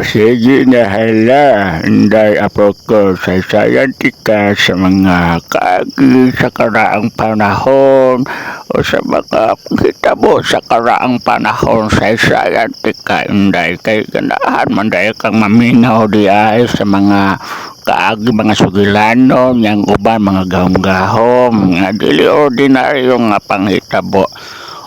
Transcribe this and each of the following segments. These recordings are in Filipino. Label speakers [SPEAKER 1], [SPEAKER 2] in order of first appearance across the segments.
[SPEAKER 1] Sige na hala, hinday apo ko sa sayantika sa mga kaagi sa karaang panahon o sa mga hitabo sa karaang panahon sa sayantika hinday kay ganahan man dahil kang maminaw di ay sa mga kaagi mga sugilano yang uban mga gahom-gahom nga dili ordinaryo nga panghitabo.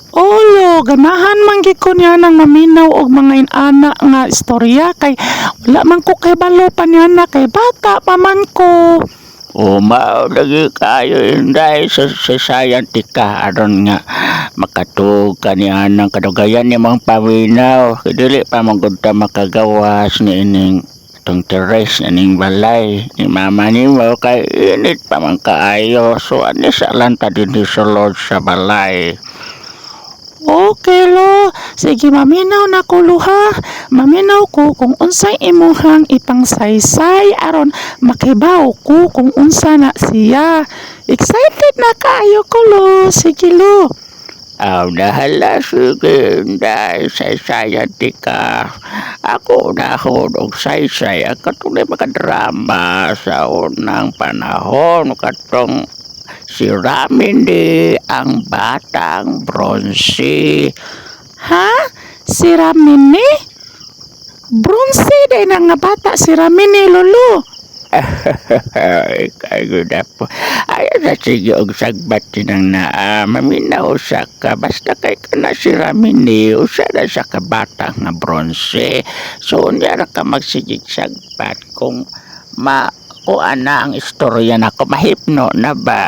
[SPEAKER 2] Olo, ganahan man gid ko niya nang maminaw og mga inana nga istorya kay wala man ko kay balo pa niya na kay bata pa man ko.
[SPEAKER 1] Mao lagi kayo inday sa sayantika aron nga makatug kaniya ng kadugayan ni mga paminaw kay dili pa man gud ta makagawas ni ining itong teres ining balay ni mama ni mo kay init pa man kaayo so ani sa lanta din sulod sa balay.
[SPEAKER 2] Okay lo, sige maminaw na ko luha. Maminaw ko kung unsay imuhang ipangsaysay aron makibaw ko kung unsa na siya. Excited na kaayo ko lo, sige lo.
[SPEAKER 1] Nahala sige dahil sa sayantika ako nahon og saysay ang katunay makadrama sa unang panahon katong si Ramindi ang batang bronze.
[SPEAKER 2] Ha? Si Ramini? Bronze day na nga bata si Ramini lolo.
[SPEAKER 1] Ay, kayo na po. Ayaw na sige og sagbat sinang naa. Maminaw sa ka. Basta kay ka na si Ramini. Usa na sa kabata nga bronze. So, niya ka magsigig sagbat kung kuan na ang istorya na ko. Mahipno na ba?